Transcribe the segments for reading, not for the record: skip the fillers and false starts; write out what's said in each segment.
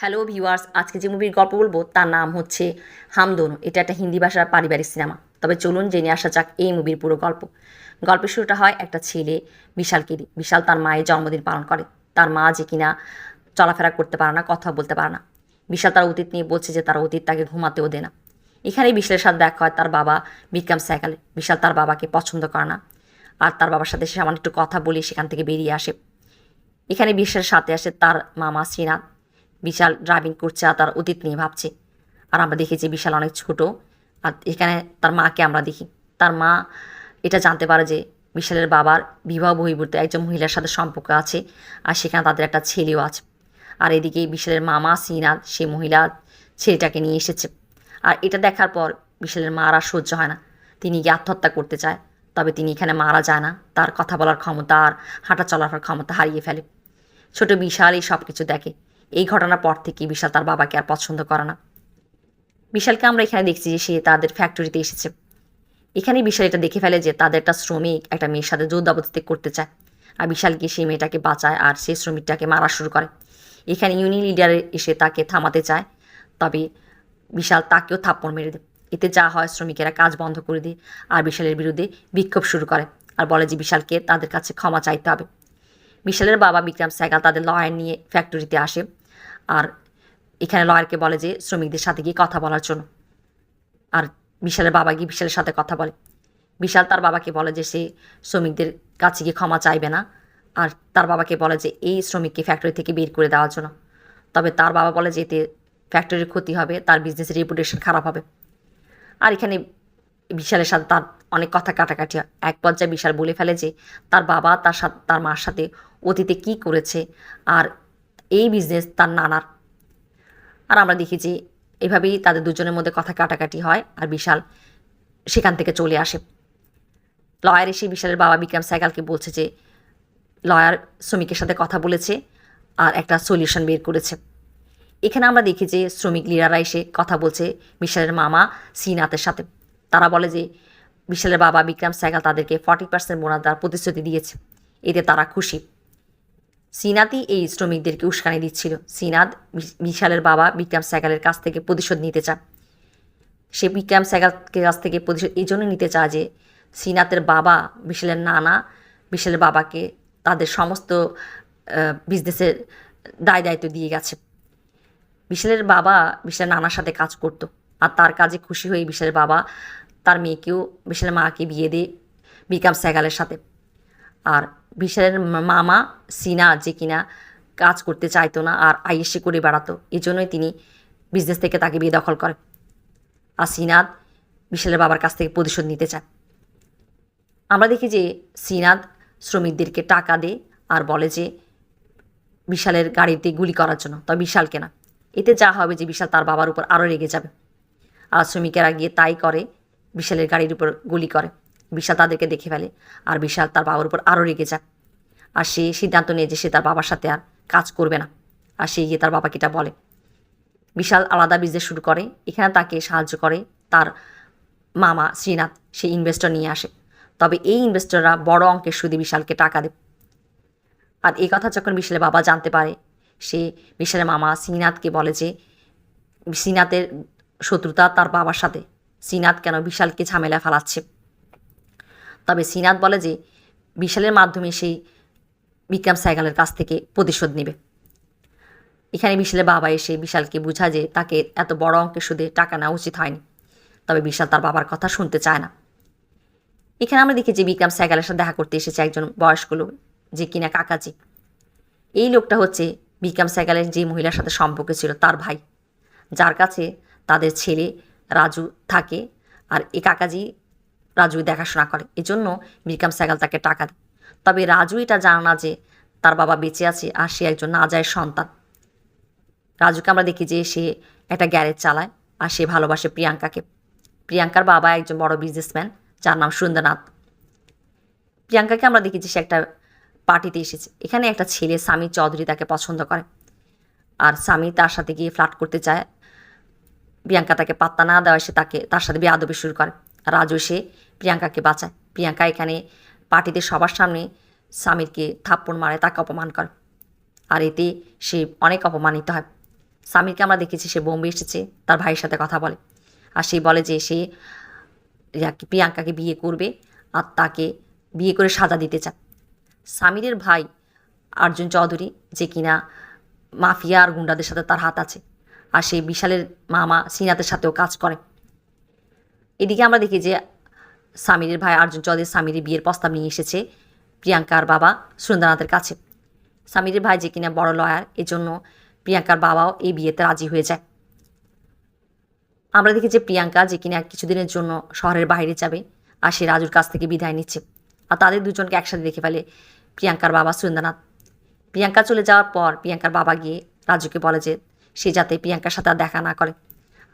Hello viewers, আজকে যে মুভির গল্প বলবো তার নাম হচ্ছে হাম দোনো। এটা একটা হিন্দি ভাষার পারিবারিক সিনেমা। তবে চলুন জেনে আসা যাক এই মুভির পুরো গল্প। গল্পের শুরুটা হয় একটা ছেলে বিশালকে দিয়ে। বিশাল তার মায়ের জন্মদিন পালন করে। তার মা যে কিনা চলাফেরা করতে পারে না, কথা বলতে পারে না। বিশাল তার অতীত নিয়ে বলছে যে তার অতীত তাকে ঘুমাতেও দেয় না। এখানেই বিশালের সাথে দেখা হয় তার বাবা বিক্রম সাইকেলে। বিশাল তার বাবাকে পছন্দ করে না, আর তার বাবার সাথে সে সামান্য একটু কথা বলে সেখান থেকে বেরিয়ে আসে। এখানে বিশালের সাথে আসে তার মামা শ্রীনাথ। বিশাল ড্রাইভিং করছে আর তার অতীত নিয়ে ভাবছে। আর আমরা দেখি যে বিশাল অনেক ছোট। আর এখানে তার মাকে আমরা দেখি। তার মা এটা জানতে পারে যে বিশালের বাবার বিবাহ বহির্ভূত একজন মহিলার সাথে সম্পর্ক আছে, আর সেখানে তাদের একটা ছেলেও আছে। আর এদিকে বিশালের মামা শ্রীনাথ সেই মহিলা ছেলেটাকে নিয়ে এসেছে। আর এটা দেখার পর বিশালের মার আর সহ্য হয় না। তিনি গিয়ে আত্মহত্যা করতে চায়। তবে তিনি এখানে মারা যায় না। তার কথা বলার ক্ষমতা আর হাঁটা চলার ক্ষমতা হারিয়ে ফেলে। ছোট বিশাল এই সব কিছু দেখে। এই ঘটনার পর থেকে বিশাল তার বাবাকে আর পছন্দ করে না। বিশালকে আমরা এখানে দেখছি যে সে তাদের ফ্যাক্টরিতে এসেছে। এখানে বিশাল এটা দেখে ফেলে যে তাদের একটা শ্রমিক একটা মেয়ের সাথে জোরজবরদস্তি করতে চায়। আর বিশাল গিয়ে সেই মেয়েটাকে বাঁচায় আর সেই শ্রমিকটাকে মারা শুরু করে। এখানে ইউনিয়ন লিডার এসে তাকে থামাতে চায়। তবে বিশাল তাকেও থাপ্পড় মেরে দেয়। এতে যা হয়, শ্রমিকেরা কাজ বন্ধ করে দেয় আর বিশালের বিরুদ্ধে বিক্ষোভ শুরু করে। আর বলে যে বিশালকে তাদের কাছে ক্ষমা চাইতে হবে। বিশালের বাবা বিক্রম সাইকেল তাদের লয়ার নিয়ে ফ্যাক্টরিতে আসে। আর এখানে লয়ারকে বলে যে শ্রমিকদের সাথে গিয়ে কথা বলার জন্য। আর বিশালের বাবা গিয়ে বিশালের সাথে কথা বলে। বিশাল তার বাবাকে বলে যে সে শ্রমিকদের কাছে গিয়ে ক্ষমা চাইবে না। আর তার বাবাকে বলে যে এই শ্রমিককে ফ্যাক্টরি থেকে বের করে দেওয়ার জন্য। তবে তার বাবা বলে যে এতে ফ্যাক্টরির ক্ষতি হবে, তার বিজনেসের রেপুটেশন খারাপ হবে। আর এখানে বিশালের সাথে তার অনেক কথা কাটাকাটি হয়। এক পর্যায়ে বিশাল বলে ফেলে যে তার বাবা তার মার সাথে অতীতে কী করেছে, আর এই বিজনেস তার নানার। আর আমরা দেখি যে এভাবেই তাদের দুজনের মধ্যে কথা কাটাকাটি হয়। আর বিশাল সেখান থেকে চলে আসে। লয়ার এসে বিশালের বাবা বিক্রম সাইকেলকে বলছে যে লয়ার শ্রমিকের সাথে কথা বলেছে আর একটা সলিউশন বের করেছে। এখানে আমরা দেখি যে শ্রমিক লিডাররা এসে কথা বলছে বিশালের মামা শ্রীনাথের সাথে। তারা বলে যে বিশালের বাবা বিক্রম সাইকেল তাদেরকে 40% বোনাস দেওয়ার প্রতিশ্রুতি দিয়েছে। এতে তারা খুশি। শ্রীনাথই এই শ্রমিকদেরকে উস্কানি দিচ্ছিল। শ্রীনাথ বিশালের বাবা বিক্রম সাইকেলের কাছ থেকে প্রতিশোধ নিতে চায়। সে বিক্রম সাইকেলের কাছ থেকে প্রতিশোধ এই জন্য নিতে চায় যে শ্রীনাথের বাবা বিশালের নানা বিশালের বাবাকে তাদের সমস্ত বিজনেসের দায় দায়িত্ব দিয়ে গেছে। বিশালের বাবা বিশালের নানার সাথে কাজ করতো, আর তার কাজে খুশি হয়ে বিশালের বাবা তার মেয়েকেও বিশালের মাকে বিয়ে দেয় বিক্রম সাইকেলের সাথে। আর বিশালের মামা সিনা যে কিনা কাজ করতে চাইতো না আর আইএসসি করে বেড়াতো, এই জন্যই তিনি বিজনেস থেকে তাকে বেদখল করে। আর সিনাত বিশালের বাবার কাছ থেকে প্রতিশোধ নিতে চায়। আমরা দেখি যে সিনাত শ্রমিকদেরকে টাকা দেয় আর বলে যে বিশালের গাড়িতে গুলি করার জন্য, তবে বিশালকে না। এতে যা হবে যে বিশাল তার বাবার উপর আরও রেগে যাবে। আর শ্রমিকেরা গিয়ে তাই করে, বিশালের গাড়ির উপর গুলি করে। বিশাল তাদেরকে দেখে ফেলে আর বিশাল তার বাবার উপর আরও রেগে যায়। আর সে সিদ্ধান্ত নেয় যে সে তার বাবার সাথে আর কাজ করবে না। আর সে গিয়ে তার বাবাকে এটা বলে। বিশাল আলাদা বিজনেস শুরু করে। এখানে তাকে সাহায্য করে তার মামা শ্রীনাথ। সে ইনভেস্টর নিয়ে আসে। তবে এই ইনভেস্টররা বড় অঙ্কের সুদে বিশালকে টাকা দেয়। আর এই কথা যখন বিশালের বাবা জানতে পারে, সে বিশালের মামা শ্রীনাথকে বলে যে শ্রীনাথের শত্রুতা তার বাবার সাথে, শ্রীনাথ কেন বিশালকে ঝামেলা ফেলাচ্ছে। তবে শ্রীনাথ বলে যে বিশালের মাধ্যমে সেই বিক্রম সাইকেলের কাছ থেকে প্রতিশোধ নেবে। এখানে বিশালের বাবা এসে বিশালকে বোঝায় যে তাকে এত বড় অঙ্কের সুদে টাকা নেওয়া উচিত হয়নি। তবে বিশাল তার বাবার কথা শুনতে চায় না। এখানে আমরা দেখি যে বিক্রম সাইকেলের সাথে দেখা করতে এসেছে একজন বয়স্ক লোক, যে কিনা কাকাজি। এই লোকটা হচ্ছে বিক্রম সাইকেলের যে মহিলার সাথে সম্পর্ক ছিল তার ভাই, যার কাছে তাদের ছেলে রাজু থাকে। আর এই কাকাজি রাজু দেখাশোনা করে, এজন্য বিক্রম সাইকেল তাকে টাকা দেয়। তবে রাজু এটা জানে না যে তার বাবা বেঁচে আছে আর সে একজন নাজায়ের সন্তান। রাজুকে আমরা দেখি যে সে একটা গ্যারেজ চালায় আর সে ভালোবাসে প্রিয়াঙ্কাকে। প্রিয়াঙ্কার বাবা একজন বড় বিজনেসম্যান, যার নাম সুন্দরনাথ। প্রিয়াঙ্কাকে আমরা দেখি যে সে একটা পার্টিতে এসেছে। এখানে একটা ছেলে স্বামী চৌধুরী তাকে পছন্দ করে, আর স্বামী তার সাথে গিয়ে ফ্লার্ট করতে চায়। প্রিয়াঙ্কা তাকে পাত্তা না দেওয়ায় সে তার সাথে বেয়াদবি শুরু করে। রাজু সে প্রিয়াঙ্কাকে বাঁচায়। প্রিয়াঙ্কা এখানে পার্টিতে সবার সামনে স্বামীরকে থাপ্পড় মারে, তাকে অপমান করে। আর এতে সে অনেক অপমানিত হয়। সামিরকে আমরা দেখেছি সে বোম্বে এসেছে তার ভাইয়ের সাথে কথা বলে, আর সে বলে যে সে প্রিয়াঙ্কাকে বিয়ে করবে আর তাকে বিয়ে করে সাজা দিতে চায়। সামিরের ভাই অর্জুন চৌধুরী যে কিনা মাফিয়া আর গুন্ডাদের সাথে তার হাত আছে, আর সেই বিশালের মামা সিনাতের সাথেও কাজ করে। এদিকে আমরা দেখি যে সামিরের ভাই অর্জুন চৌধুরী সামিরের বিয়ের প্রস্তাব নিয়ে এসেছে প্রিয়াঙ্কার বাবা সুরেন্দ্রনাথের কাছে। সামিরের ভাই যে কিনা বড় লয়ার, এজন্য প্রিয়াঙ্কার বাবাও এই বিয়েতে রাজি হয়ে যায়। আমরা দেখি যে প্রিয়াঙ্কা যে কিনা কিছুদিনের জন্য শহরের বাইরে যাবে, আর সে রাজুর কাছ থেকে বিদায় নিচ্ছে, আর তাদের দুজনকে একসাথে দেখে ফেলে প্রিয়াঙ্কার বাবা সুরেন্দ্রনাথ। প্রিয়াঙ্কা চলে যাওয়ার পর প্রিয়াঙ্কার বাবা গিয়ে রাজুকে বলে যে সে যাতে প্রিয়াঙ্কার সাথে আর দেখা না করে,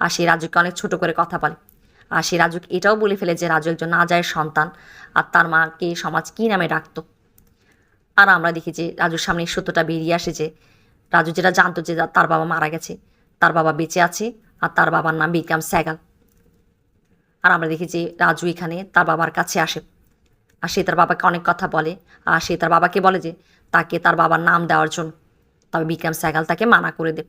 আর সে রাজুকে অনেক ছোট করে কথা বলে, আর সে রাজুকে এটাও বলে ফেলে যে রাজু একজন নাজায়ের সন্তান, আর তার মাকে সমাজ কী নামে ডাকত। আর আমরা দেখি যে রাজুর সামনে সত্যটা বেরিয়ে আসে যে রাজু যেটা জানতো যে তার বাবা মারা গেছে, তার বাবা বেঁচে আছে, আর তার বাবার নাম বিক্রম স্যাগাল। আর আমরা দেখি যে রাজু এখানে তার বাবার কাছে আসে, আর সে তার বাবাকে অনেক কথা বলে, আর সে তার বাবাকে বলে যে তাকে তার বাবার নাম দেওয়ার জন্য, তবে বিক্রম স্যাগাল তাকে মানা করে দেয়।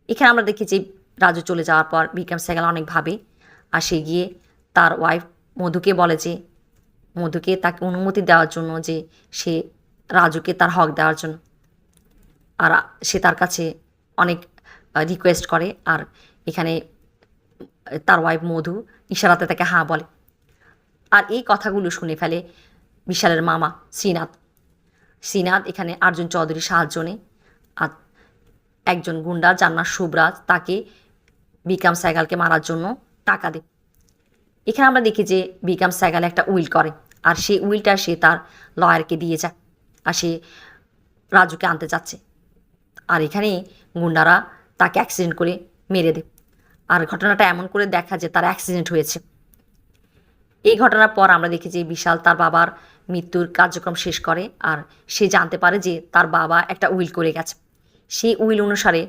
এখানে আমরা দেখি যে রাজু চলে যাওয়ার পর বিক্রম স্যাগাল অনেক ভাবে, আর সে গিয়ে তার ওয়াইফ মধুকে বলে যে মধুকে তাকে অনুমতি দেওয়ার জন্য যে সে রাজুকে তার হক দেওয়ার জন্য, আর সে তার কাছে অনেক রিকোয়েস্ট করে, আর এখানে তার ওয়াইফ মধু ইশারাতে তাকে হাঁ বলে। আর এই কথাগুলো শুনে ফেলে বিশালের মামা শ্রীনাথ। শ্রীনাথ এখানে অর্জুন চৌধুরীর সাহায্য নেয়, আর একজন গুন্ডা যার নাম শুভরাজ তাকে বিক্রম স্যাগালকে মারার জন্য টাকা দেয়। এখানে আমরা দেখি যে বিক্রম স্যাগাল একটা উইল করে, আর সেই উইলটা সে তার লয়ারকে দিয়ে যায়, আর সে রাজুকে আনতে যাচ্ছে, আর এখানে গুন্ডারা তাকে অ্যাক্সিডেন্ট করে মেরে দেয়। আর ঘটনাটা এমন করে দেখা যে তার অ্যাক্সিডেন্ট হয়েছে। এই ঘটনার পর আমরা দেখি যে বিশাল তার বাবার মৃত্যুর কার্যক্রম শেষ করে, আর সে জানতে পারে যে তার বাবা একটা উইল করে গেছে। সেই উইল অনুসারে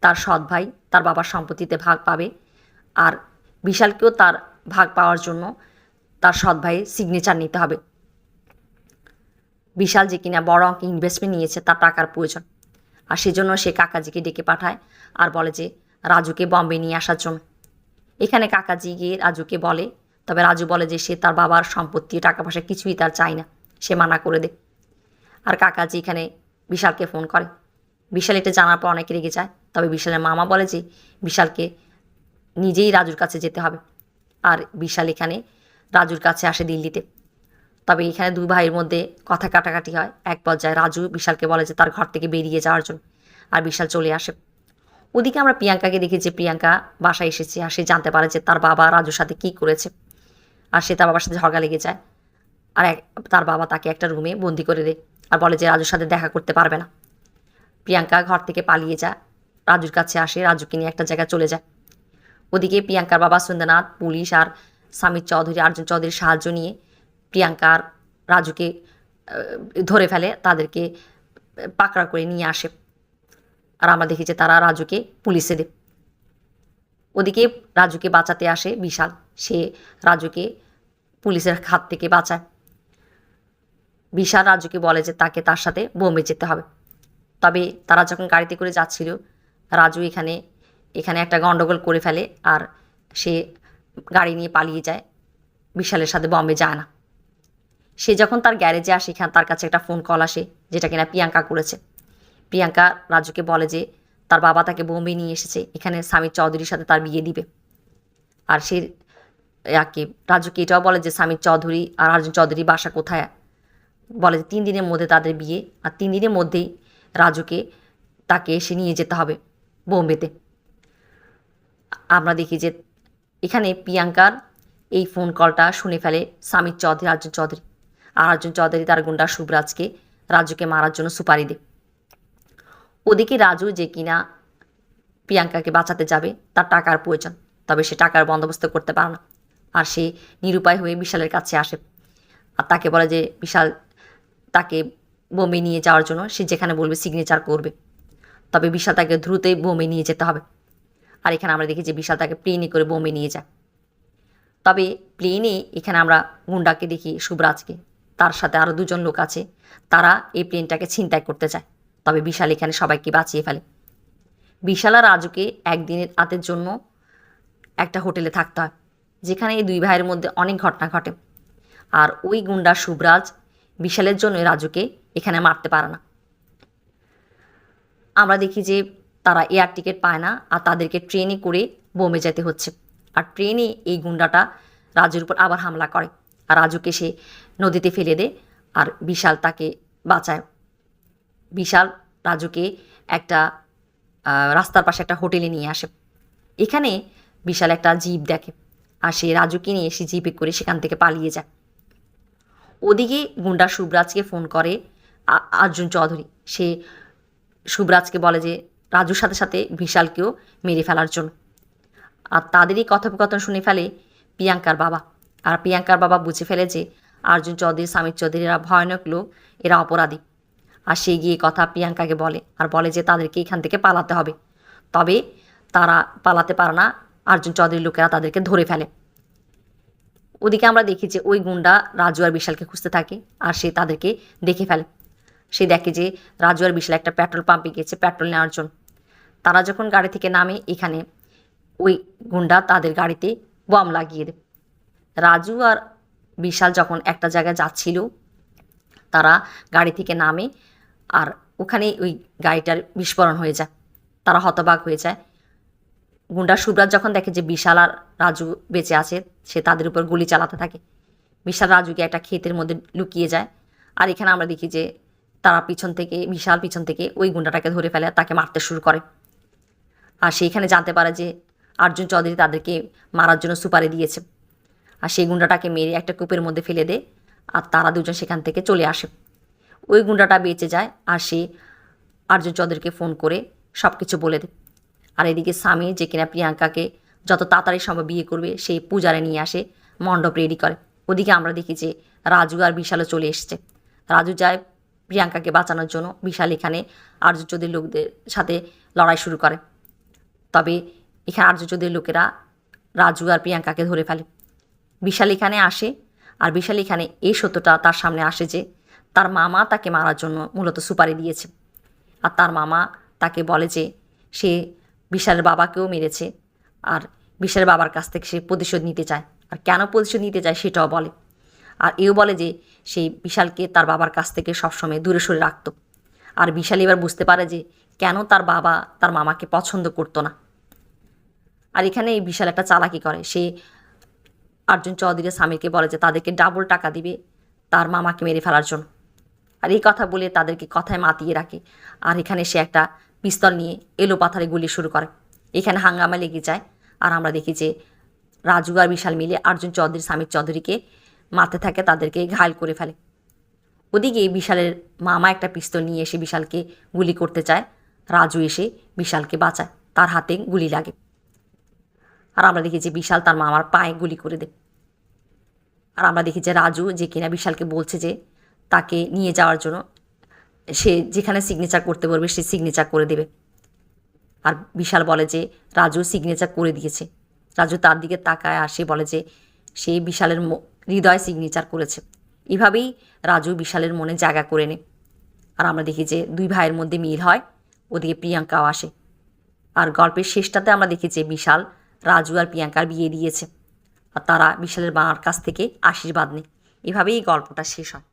তার সৎ ভাই তার বাবার সম্পত্তিতে ভাগ পাবে, আর বিশালকেও তার ভাগ পাওয়ার জন্য তার সৎ ভাইয়ের সিগনেচার নিতে হবে। বিশাল যে কিনা বড় অঙ্কে ইনভেস্টমেন্ট নিয়েছে, তার টাকার প্রয়োজন, আর সেজন্য সে কাকাজিকে ডেকে পাঠায় আর বলে যে রাজুকে বম্বে নিয়ে আসার জন্য। এখানে কাকাজি গিয়ে রাজুকে বলে, তবে রাজু বলে যে সে তার বাবার সম্পত্তি টাকা পয়সা কিছুই তার চায় না, সে মানা করে দেয়। আর কাকাজি এখানে বিশালকে ফোন করে। বিশাল এটা জানার পর অনেকে রেগে যায়, তবে বিশালের মামা বলে যে বিশালকে নিজেই রাজুর কাছে যেতে হবে, আর বিশাল এখানে রাজুর কাছে আসে দিল্লিতে। তবে এখানে দুই ভাইয়ের মধ্যে কথা কাটাকাটি হয়। এক পর্যায়ে রাজু বিশালকে বলে যে তার ঘর থেকে বেরিয়ে যাওয়ার জন্য, আর বিশাল চলে আসে। ওদিকে আমরা প্রিয়াঙ্কাকে দেখি যে প্রিয়াঙ্কা বাসায় এসেছে, আর সে জানতে পারে যে তার বাবা রাজুর সাথে কী করেছে, আর সে তার বাবার সাথে ঝগড়া লেগে যায়, আর তার বাবা তাকে একটা রুমে বন্দি করে দেয়, আর বলে যে রাজুর সাথে দেখা করতে পারবে না। প্রিয়াঙ্কা ঘর থেকে পালিয়ে যায়, রাজুর কাছে আসে, রাজুকে নিয়ে একটা জায়গায় চলে যায়। ওদিকে প্রিয়াঙ্কার বাবা সুরেন্দ্রনাথ, পুলিশ আর সামির চৌধুরী অর্জুন চৌধুরীর সাহায্য নিয়ে প্রিয়াঙ্কার রাজুকে ধরে ফেলে, তাদেরকে পাকড়া করে নিয়ে আসে, আর আমরা দেখি যে তারা রাজুকে পুলিশে দেয়। ওদিকে রাজুকে বাঁচাতে আসে বিশাল, সে রাজুকে পুলিশের হাত থেকে বাঁচায়। বিশাল রাজুকে বলে যে তাকে তার সাথে বোম্বে যেতে হবে। তবে তারা যখন গাড়িতে করে যাচ্ছিল, রাজু এখানে একটা গণ্ডগোল করে ফেলে, আর সে গাড়ি নিয়ে পালিয়ে যায়, বিশালের সাথে বম্বে যায় না। সে যখন তার গ্যারেজে আসে, এখানে তার কাছে একটা ফোন কল আসে যেটা কিনা প্রিয়াঙ্কা করেছে। প্রিয়াঙ্কা রাজুকে বলে যে তার বাবা তাকে বোম্বে নিয়ে এসেছে, এখানে সামির চৌধুরীর সাথে তার বিয়ে দিবে। আর সে রাজুকে এটাও বলে যে সামির চৌধুরী আর অর্জুন চৌধুরী বাসা কোথায়, বলে যে 3 দিনের মধ্যে তাদের বিয়ে, আর 3 দিনের মধ্যেই রাজুকে তাকে এসে নিয়ে যেতে হবে বোম্বেতে। আমরা দেখি যে এখানে প্রিয়াঙ্কার এই ফোন কলটা শুনে ফেলে সামির চৌধুরী অর্জুন চৌধুরী, আর অর্জুন চৌধুরী তার গুন্ডা শুভরাজকে রাজুকে মারার জন্য সুপারি দেয়। ওদিকে রাজু যে কিনা প্রিয়াঙ্কাকে বাঁচাতে যাবে, তার টাকার প্রয়োজন, তবে সে টাকার বন্দোবস্ত করতে পারে না, আর সে নিরুপায় হয়ে বিশালের কাছে আসে, আর তাকে বলে যে বিশাল তাকে বোম্বে নিয়ে যাওয়ার জন্য সে যেখানে বলবে সিগনেচার করবে, তবে বিশাল তাকে দ্রুতই বোম্বে নিয়ে যেতে হবে। আর এখানে আমরা দেখি যে বিশাল তাকে প্লেনে করে বোম্বে নিয়ে যায়। তবে প্লেনে এখানে আমরা গুন্ডাকে দেখি শুভরাজকে, তার সাথে আরও 2জন লোক আছে, তারা এই প্লেনটাকে ছিনতাই করতে চায়, তবে বিশাল এখানে সবাইকে বাঁচিয়ে ফেলে। বিশাল আর রাজুকে একদিনের রাতের জন্য একটা হোটেলে থাকতে হয়, যেখানে এই দুই ভাইয়ের মধ্যে অনেক ঘটনা ঘটে। আর ওই গুন্ডা শুভরাজ বিশালের জন্য রাজুকে এখানে মারতে পারে না। আমরা দেখি যে তারা এয়ার টিকিট পায় না আর তাদেরকে ট্রেনে করে বোম্বে যেতে হচ্ছে। আর ট্রেনে এই গুন্ডাটা রাজুর উপর আবার হামলা করে আর রাজুকে সে নদীতে ফেলে দেয় আর বিশাল তাকে বাঁচায়। বিশাল রাজুকে একটা রাস্তার পাশে একটা হোটেলে নিয়ে আসে। এখানে বিশাল একটা জিপ দেখে আর সে রাজুকে নিয়ে সে জিপে করে সেখান থেকে পালিয়ে যায়। ওদিকে গুন্ডা শুভরাজকে ফোন করে অর্জুন চৌধুরী। সে শুভরাজকে বলে যে রাজুর সাথে সাথে বিশালকেও মেরে ফেলার জন্য। আর তাদেরই কথোপকথন শুনে ফেলে প্রিয়াঙ্কার বাবা। আর প্রিয়াঙ্কার বাবা বুঝে ফেলে যে অর্জুন চৌধুরী, সমীর চৌধুরী এরা ভয়ানক লোক, এরা অপরাধী। আর সে গিয়ে কথা প্রিয়াঙ্কাকে বলে আর বলে যে তাদেরকে এখান থেকে পালাতে হবে। তবে তারা পালাতে পারে না, অর্জুন চৌধুরীর লোকেরা তাদেরকে ধরে ফেলে। ওদিকে আমরা দেখি যে ওই গুন্ডা রাজু আর বিশালকে খুঁজতে থাকে আর সে তাদেরকে দেখে ফেলে। সে দেখে যে রাজু আর বিশাল একটা পেট্রোল পাম্পে গেছে পেট্রোল নেওয়ার জন্য। তারা যখন গাড়ি থেকে নামে এখানে ওই গুন্ডা তাদের গাড়িতে বম লাগিয়ে দেয়। রাজু আর বিশাল যখন একটা জায়গায় যাচ্ছিল তারা গাড়ি থেকে নামে আর ওখানে ওই গাড়িটার বিস্ফোরণ হয়ে যায়। তারা হতবাক হয়ে যায়। গুন্ডা শুভরাজ যখন দেখে যে বিশাল আর রাজু বেঁচে আছে সে তাদের উপর গুলি চালাতে থাকে। বিশাল রাজুকে একটা ক্ষেতের মধ্যে লুকিয়ে যায়। আর এখানে আমরা দেখি যে তারা বিশাল পিছন থেকে ওই গুন্ডাটাকে ধরে ফেলে তাকে মারতে শুরু করে। আর সেইখানে জানতে পারে যে অর্জুন চৌধুরী তাদেরকে মারার জন্য সুপারি দিয়েছে। আর সেই গুন্ডাটাকে মেরে একটা কূপের মধ্যে ফেলে দেয় আর তারা দুজন সেখান থেকে চলে আসে। ওই গুন্ডাটা বেঁচে যায় আর সে অর্জুন চৌধুরীকে ফোন করে সব কিছু বলে দেয়। আর এদিকে স্বামী যে কিনা প্রিয়াঙ্কাকে যত তাড়াতাড়ি সম্ভব বিয়ে করবে সেই পূজারে নিয়ে আসে, মণ্ডপ রেডি করে। ওদিকে আমরা দেখি যে রাজু আর বিশালও চলে এসছে। রাজু যায় প্রিয়াঙ্কাকে বাঁচানোর জন্য, বিশাল এখানে অর্জুন চৌধুরীর লোকদের সাথে লড়াই শুরু করে। তবে এখানে অর্জুন চৌধুরীর লোকেরা রাজু আর প্রিয়াঙ্কাকে ধরে ফেলে। বিশাল এখানে আসে আর বিশাল এখানে এই সত্যটা তার সামনে আসে যে তার মামা তাকে মারার জন্য মূলত সুপারি দিয়েছে। আর তার মামা তাকে বলে যে সে বিশালের বাবাকেও মেরেছে আর বিশালের বাবার কাছ থেকে সে প্রতিশোধ নিতে চায়। আর কেন প্রতিশোধ নিতে চায় সেটাও বলে। আর এও বলে যে সেই বিশালকে তার বাবার কাছ থেকে সবসময় দূরে সরে রাখত। আর বিশাল এবার বুঝতে পারে যে কেন তার বাবা তার মামাকে পছন্দ করতো না। আর এখানে এই বিশাল একটা চালাকি করে। সে অর্জুন চৌধুরীর স্বামীকে বলে যে তাদেরকে ডাবল টাকা দিবে তার মামাকে মেরে ফেলার জন্য। আর এই কথা বলে তাদেরকে কথায় মাতিয়ে রাখে। আর এখানে সে একটা পিস্তল নিয়ে এলো পাথারে গুলি শুরু করে। এখানে হাঙ্গামা লেগে যায়। আর আমরা দেখি যে রাজু আর বিশাল মিলে অর্জুন চৌধুরী সমীর চৌধুরীকে মারতে থাকে, তাদেরকে ঘায়ল করে ফেলে। ওদিকে বিশালের মামা একটা পিস্তল নিয়ে এসে বিশালকে গুলি করতে চায়। রাজু এসে বিশালকে বাঁচায়, তার হাতে গুলি লাগে। আর আমরা দেখি যে বিশাল তার মামার পায়ে গুলি করে দেয়। আর আমরা দেখি যে রাজু যে কিনা বিশালকে বলছে যে তাকে নিয়ে যাওয়ার জন্য, সে যেখানে সিগনেচার করতে পারবে সে সিগনেচার করে দেবে। আর বিশাল বলে যে রাজু সিগনেচার করে দিয়েছে। রাজু তার দিকে তাকায় আর সে বলে যে সে বিশালের হৃদয় সিগনেচার করেছে। এভাবেই রাজু বিশালের মনে জায়গা করে নেয়। আর আমরা দেখি যে দুই ভাইয়ের মধ্যে মিল হয়। ওদিকে প্রিয়াঙ্কাও আসে। আর গল্পের শেষটাতে আমরা দেখি যে বিশাল রাজু আর প্রিয়াঙ্কার বিয়ে দিয়েছে আর তারা বিশালের মার কাছ থেকে আশীর্বাদ নেয়। এভাবেই গল্পটা শেষ হয়।